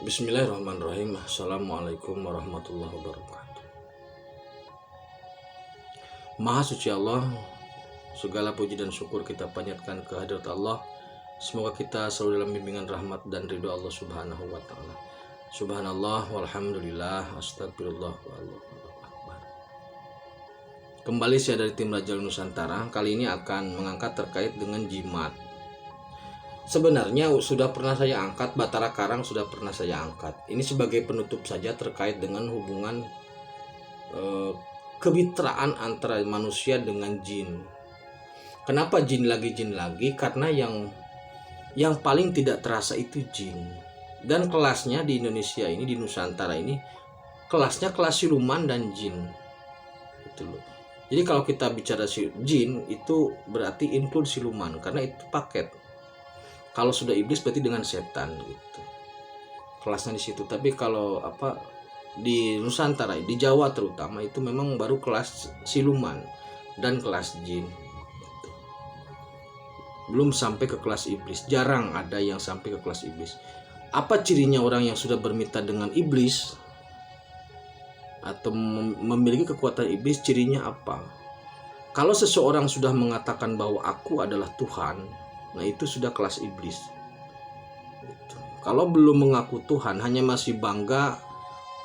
Bismillahirrahmanirrahim. Assalamualaikum warahmatullahi wabarakatuh. Maha suci Allah, segala puji dan syukur kita panjatkan ke hadirat Allah. Semoga kita selalu dalam bimbingan rahmat dan ridho Allah Subhanahu wa taala. Subhanallah walhamdulillah astagfirullah wallahu akbar. Kembali saya dari tim Raja Nusantara. Kali ini akan mengangkat terkait dengan jimat. Sebenarnya sudah pernah saya angkat, Batara Karang sudah pernah saya angkat. Ini sebagai penutup saja terkait dengan hubungan kemitraan antara manusia dengan jin. Kenapa jin lagi? Karena yang paling tidak terasa itu jin. Dan kelasnya di Indonesia ini, di Nusantara ini, kelasnya kelas siluman dan jin. Itu loh. Jadi kalau kita bicara jin itu berarti include siluman karena itu paket. Kalau sudah iblis berarti dengan setan gitu. Kelasnya di situ. Tapi kalau di Nusantara, di Jawa terutama itu memang baru kelas siluman dan kelas jin. Gitu. Belum sampai ke kelas iblis. Jarang ada yang sampai ke kelas iblis. Apa cirinya orang yang sudah bermitra dengan iblis atau memiliki kekuatan iblis? Cirinya apa? Kalau seseorang sudah mengatakan bahwa aku adalah Tuhan, nah itu sudah kelas iblis. Kalau belum mengaku Tuhan, hanya masih bangga,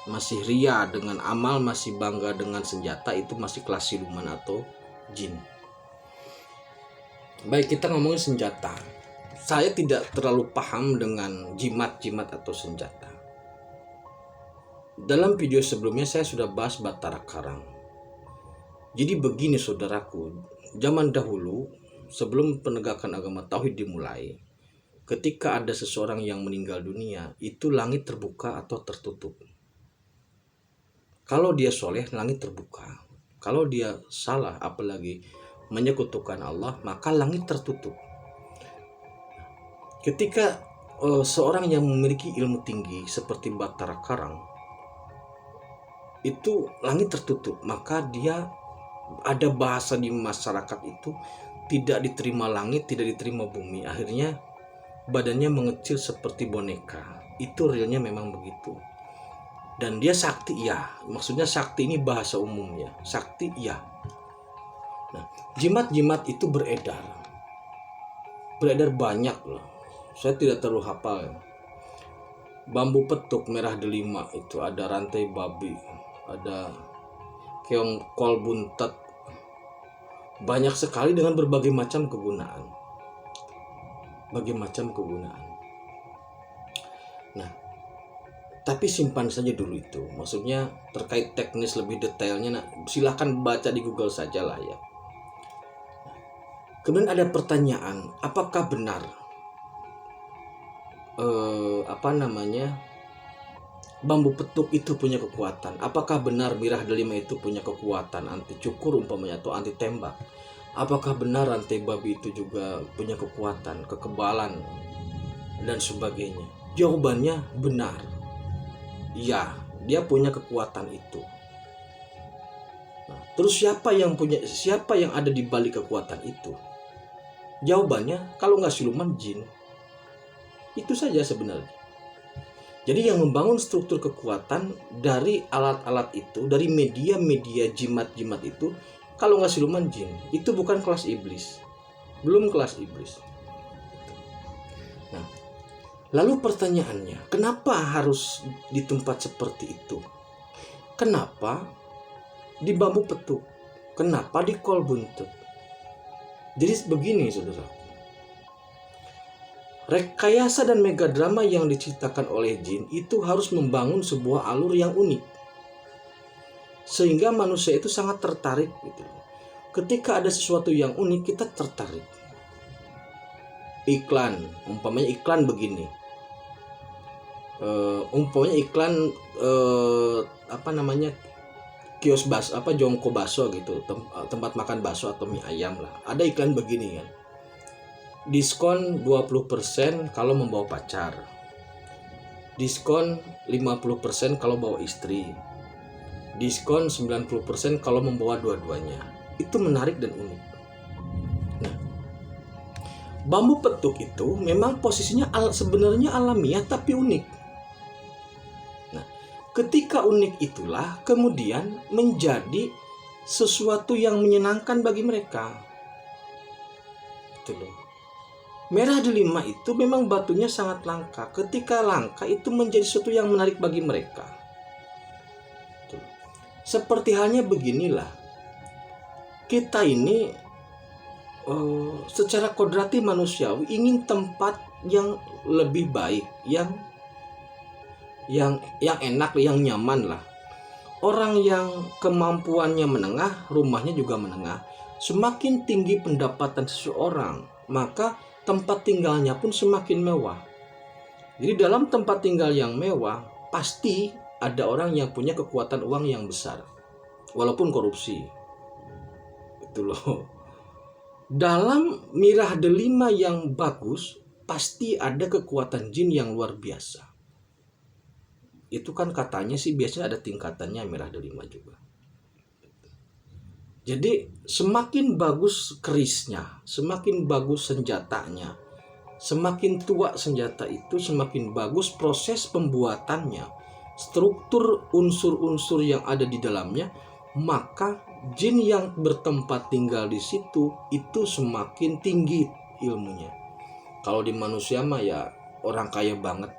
masih ria dengan amal, masih bangga dengan senjata, itu masih kelas siluman atau jin. Baik, kita ngomongin senjata. Saya tidak terlalu paham dengan jimat-jimat atau senjata. Dalam video sebelumnya saya sudah bahas Batara Karang. Jadi begini saudaraku, zaman dahulu sebelum penegakan agama tauhid dimulai, ketika ada seseorang yang meninggal dunia, itu langit terbuka atau tertutup. Kalau dia soleh, langit terbuka. Kalau dia salah, apalagi menyekutukan Allah, maka langit tertutup. Ketika seorang yang memiliki ilmu tinggi seperti Batara Karang, itu langit tertutup, maka dia ada bahasa di masyarakat itu tidak diterima langit, tidak diterima bumi. Akhirnya badannya mengecil seperti boneka. Itu realnya memang begitu. Dan dia sakti, ya. Maksudnya sakti ini bahasa umumnya. Sakti, ya. Nah, jimat-jimat itu beredar. Beredar banyak loh. Saya tidak terlalu hafal. Bambu petuk merah delima itu ada rantai babi, ada keong kol buntet. Banyak sekali dengan berbagai macam kegunaan. Nah, tapi simpan saja dulu itu. Maksudnya terkait teknis lebih detailnya, silahkan baca di Google saja lah ya. Kemudian ada pertanyaan, apakah benar bambu petuk itu punya kekuatan? Apakah benar mirah delima itu punya kekuatan anti cukur umpamanya atau anti tembak? Apakah benar rantai babi itu juga punya kekuatan, kekebalan dan sebagainya? Jawabannya benar. Ya, dia punya kekuatan itu. Nah, terus siapa yang ada di balik kekuatan itu? Jawabannya kalau nggak siluman, jin. Itu saja sebenarnya. Jadi yang membangun struktur kekuatan dari alat-alat itu, dari media-media jimat-jimat itu, kalau nggak siluman, jin. Itu bukan kelas iblis. Belum kelas iblis. Nah, lalu pertanyaannya, kenapa harus di tempat seperti itu? Kenapa di bambu petuk? Kenapa di kol buntut? Jadi begini saudara. Rekayasa dan megadrama yang diceritakan oleh jin itu harus membangun sebuah alur yang unik. Sehingga manusia itu sangat tertarik gitu. Ketika ada sesuatu yang unik, kita tertarik. Iklan, umpamanya iklan begini. Kios jongko baso gitu, tempat makan baso atau mie ayam lah. Ada iklan begini kan. Diskon 20% kalau membawa pacar. Diskon 50% kalau bawa istri. Diskon 90% kalau membawa dua-duanya. Itu menarik dan unik. Nah, bambu petuk itu memang posisinya sebenarnya alamiah tapi unik. Ketika unik itulah kemudian menjadi sesuatu yang menyenangkan bagi mereka. Itu loh. Merah delima itu memang batunya sangat langka. Ketika langka itu menjadi sesuatu yang menarik bagi mereka. Itu. Seperti halnya beginilah. Kita ini secara kodrati manusiawi ingin tempat yang lebih baik, yang enak, yang nyaman lah. Orang yang kemampuannya menengah, rumahnya juga menengah. Semakin tinggi pendapatan seseorang, maka tempat tinggalnya pun semakin mewah. Jadi dalam tempat tinggal yang mewah, pasti ada orang yang punya kekuatan uang yang besar, walaupun korupsi. Itu loh. Dalam mirah delima yang bagus, pasti ada kekuatan jin yang luar biasa. Itu kan katanya sih biasanya ada tingkatannya mirah delima juga. Jadi semakin bagus kerisnya, semakin bagus senjatanya, semakin tua senjata itu, semakin bagus proses pembuatannya, struktur unsur-unsur yang ada di dalamnya, maka jin yang bertempat tinggal di situ itu semakin tinggi ilmunya. Kalau di manusia mah ya orang kaya banget,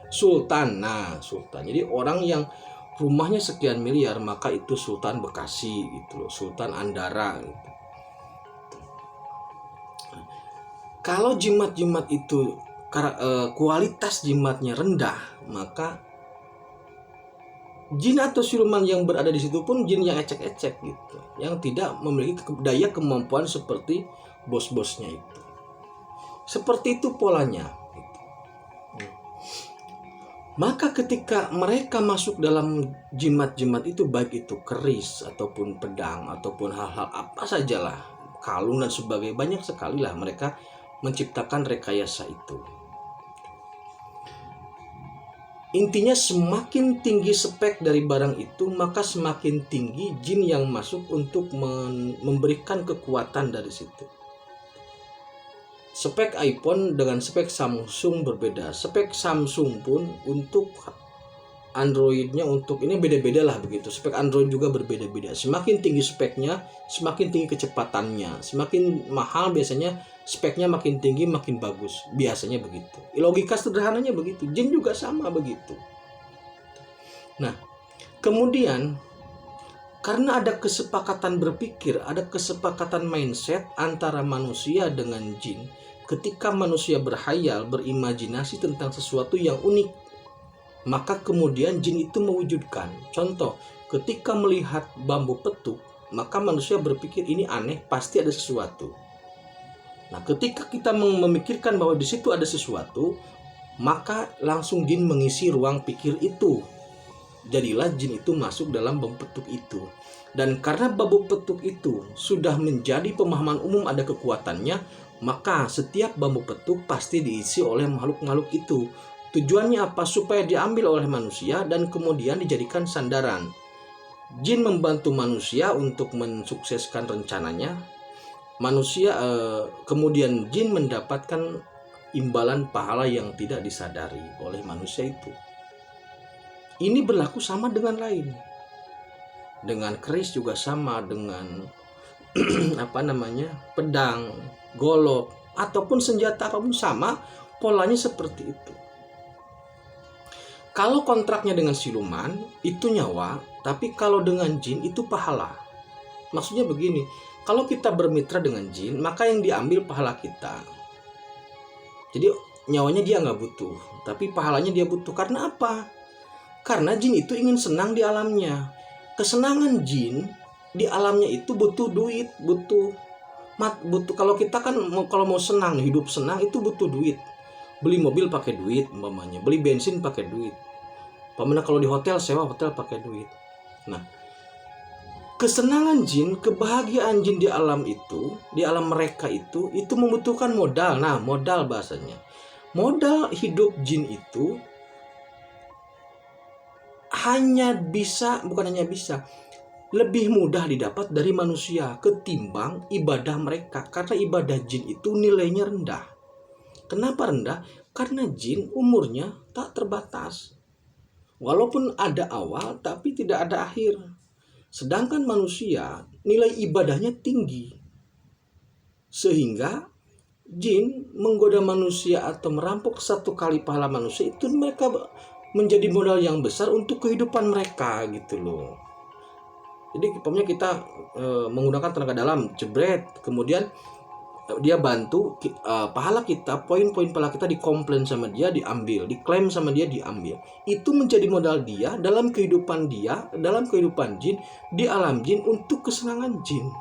sultan. Nah, sultan. Jadi orang yang rumahnya sekian miliar, maka itu Sultan Bekasi gitu loh, Sultan Andara gitu. Kalau jimat-jimat itu kualitas jimatnya rendah, maka jin atau siluman yang berada di situ pun jin yang ecek-ecek gitu, yang tidak memiliki daya kemampuan seperti bos-bosnya itu. Seperti itu polanya. Maka ketika mereka masuk dalam jimat-jimat itu, baik itu keris ataupun pedang ataupun hal-hal apa sajalah, kalung dan sebagainya, banyak sekali lah mereka menciptakan rekayasa itu. Intinya semakin tinggi spek dari barang itu, maka semakin tinggi jin yang masuk untuk memberikan kekuatan dari situ. Spek iPhone dengan spek Samsung berbeda. Spek Samsung pun untuk Androidnya, untuk ini beda-beda lah begitu. Spek Android juga berbeda-beda. Semakin tinggi speknya, semakin tinggi kecepatannya. Semakin mahal biasanya speknya makin tinggi, makin bagus. Biasanya begitu. Logika sederhananya begitu. Jin juga sama begitu. Nah, kemudian karena ada kesepakatan berpikir, ada kesepakatan mindset antara manusia dengan jin. Ketika manusia berhayal, berimajinasi tentang sesuatu yang unik, maka kemudian jin itu mewujudkan. Contoh, ketika melihat bambu petuk, maka manusia berpikir ini aneh, pasti ada sesuatu. Nah, ketika kita memikirkan bahwa di situ ada sesuatu, maka langsung jin mengisi ruang pikir itu. Jadilah jin itu masuk dalam bambu petuk itu. Dan karena bambu petuk itu sudah menjadi pemahaman umum ada kekuatannya, maka setiap bambu petuk pasti diisi oleh makhluk-makhluk itu. Tujuannya apa? Supaya diambil oleh manusia dan kemudian dijadikan sandaran. Jin membantu manusia untuk mensukseskan rencananya. Manusia kemudian jin mendapatkan imbalan pahala yang tidak disadari oleh manusia itu. Ini berlaku sama dengan lain. Dengan keris juga sama, dengan pedang, golok ataupun senjata apapun sama, polanya seperti itu. Kalau kontraknya dengan siluman itu nyawa, tapi kalau dengan jin itu pahala. Maksudnya begini, kalau kita bermitra dengan jin, maka yang diambil pahala kita. Jadi nyawanya dia nggak butuh, tapi pahalanya dia butuh. Karena apa? Karena jin itu ingin senang di alamnya. Kesenangan jin di alamnya itu butuh duit, butuh kalau kita kan kalau mau senang, hidup senang itu butuh duit. Beli mobil pakai duit umpamanya, beli bensin pakai duit. Umpamanya kalau di hotel, sewa hotel pakai duit. Nah, kesenangan jin, kebahagiaan jin di alam itu, di alam mereka itu membutuhkan modal. Nah, modal bahasanya. Modal hidup jin itu lebih mudah didapat dari manusia ketimbang ibadah mereka, karena ibadah jin itu nilainya rendah. Kenapa rendah? Karena jin umurnya tak terbatas. Walaupun ada awal tapi tidak ada akhir. Sedangkan manusia nilai ibadahnya tinggi. Sehingga jin menggoda manusia atau merampok satu kali pahala manusia itu mereka menjadi modal yang besar untuk kehidupan mereka gitu loh. Jadi umpamanya kita menggunakan tenaga dalam, jebret, kemudian dia bantu pahala kita, poin-poin pahala kita dikomplain sama dia, diambil, diklaim sama dia, diambil. Itu menjadi modal dia dalam kehidupan jin, di alam jin untuk kesenangan jin.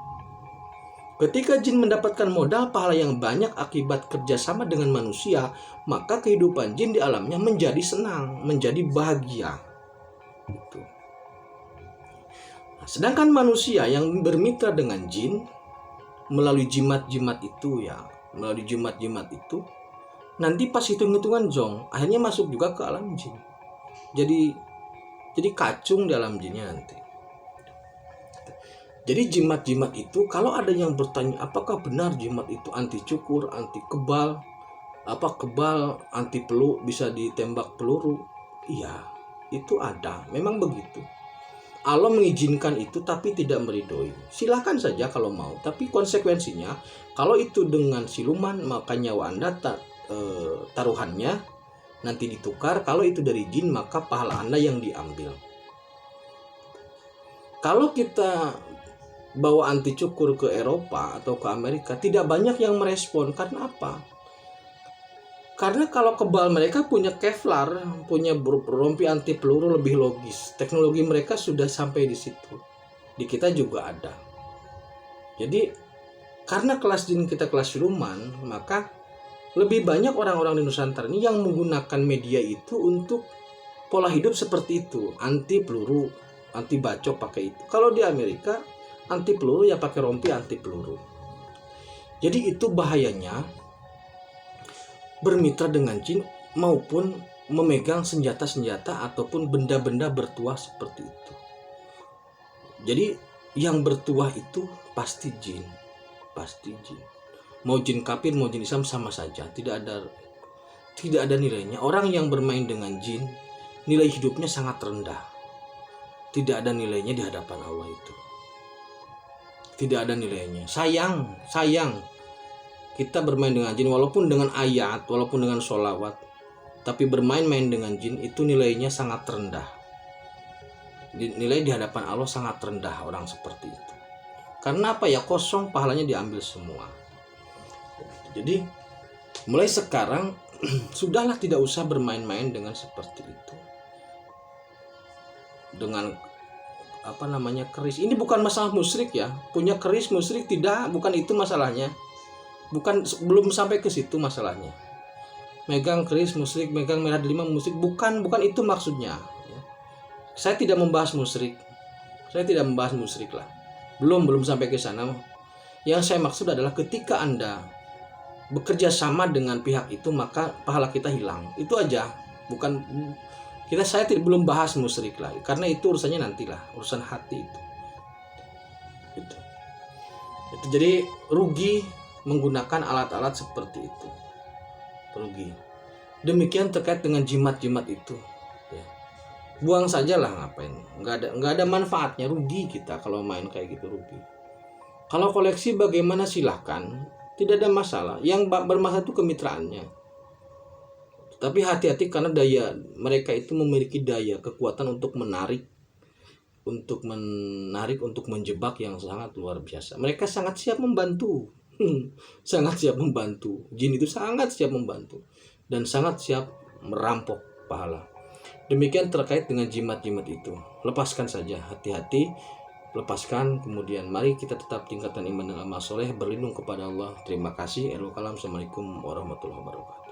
Ketika jin mendapatkan modal pahala yang banyak akibat kerjasama dengan manusia, maka kehidupan jin di alamnya menjadi senang, menjadi bahagia. Gitu. Nah, sedangkan manusia yang bermitra dengan jin melalui jimat-jimat itu nanti pas hitung-hitungan jong akhirnya masuk juga ke alam jin, jadi kacung di alam jinnya nanti. Jadi jimat-jimat itu, kalau ada yang bertanya apakah benar jimat itu anti cukur, anti kebal, anti peluru, bisa ditembak peluru, iya itu ada, memang begitu. Allah mengizinkan itu tapi tidak meridhoi. Silakan saja kalau mau, tapi konsekuensinya kalau itu dengan siluman maka nyawa Anda taruhannya nanti ditukar. Kalau itu dari jin maka pahala Anda yang diambil. Kalau kita bawa anti cukur ke Eropa atau ke Amerika, tidak banyak yang merespon. Karena apa? Karena kalau kebal mereka punya Kevlar, punya rompi anti peluru lebih logis. Teknologi mereka sudah sampai di situ. Di kita juga ada. Jadi karena kelas jin kita kelas siluman, maka lebih banyak orang-orang di Nusantara ini yang menggunakan media itu untuk pola hidup seperti itu. Anti peluru, anti bacok pakai itu. Kalau di Amerika anti peluru ya pakai rompi anti peluru. Jadi itu bahayanya bermitra dengan jin maupun memegang senjata-senjata ataupun benda-benda bertuah seperti itu. Jadi yang bertuah itu pasti jin. Mau jin kafir, mau jin Islam sama saja, tidak ada nilainya. Orang yang bermain dengan jin nilai hidupnya sangat rendah. Tidak ada nilainya di hadapan Allah itu. Tidak ada nilainya. Sayang kita bermain dengan jin, walaupun dengan ayat, walaupun dengan sholawat, tapi bermain-main dengan jin itu nilainya sangat rendah. Nilai di hadapan Allah sangat rendah orang seperti itu. Karena apa ya? Kosong, pahalanya diambil semua. Jadi mulai sekarang sudahlah, tidak usah bermain-main dengan seperti itu. Dengan keris. Ini bukan masalah musyrik ya. Punya keris musyrik tidak, bukan itu masalahnya. Belum sampai ke situ masalahnya. Megang keris musyrik, megang merah delima musyrik, bukan itu maksudnya. Saya tidak membahas musyrik lah. Belum sampai ke sana. Yang saya maksud adalah ketika Anda bekerja sama dengan pihak itu maka pahala kita hilang. Itu aja. Saya belum bahas musyrik lah, karena itu urusannya nantilah, urusan hati itu. Itu jadi rugi menggunakan alat-alat seperti itu, rugi. Demikian terkait dengan jimat-jimat itu ya. Buang sajalah, ngapain, nggak ada manfaatnya, rugi kita kalau main kayak gitu, rugi. Kalau koleksi bagaimana, silahkan, tidak ada masalah. Yang bermasalah itu kemitraannya. Tapi hati-hati, karena mereka itu memiliki daya kekuatan untuk menarik, untuk menjebak yang sangat luar biasa. Mereka sangat siap membantu. Sangat siap membantu. Jin itu sangat siap membantu dan sangat siap merampok pahala. Demikian terkait dengan jimat-jimat itu. Lepaskan saja, hati-hati, lepaskan. Kemudian mari kita tetap tingkatkan iman dan amal soleh, berlindung kepada Allah. Terima kasih. Assalamualaikum warahmatullahi wabarakatuh.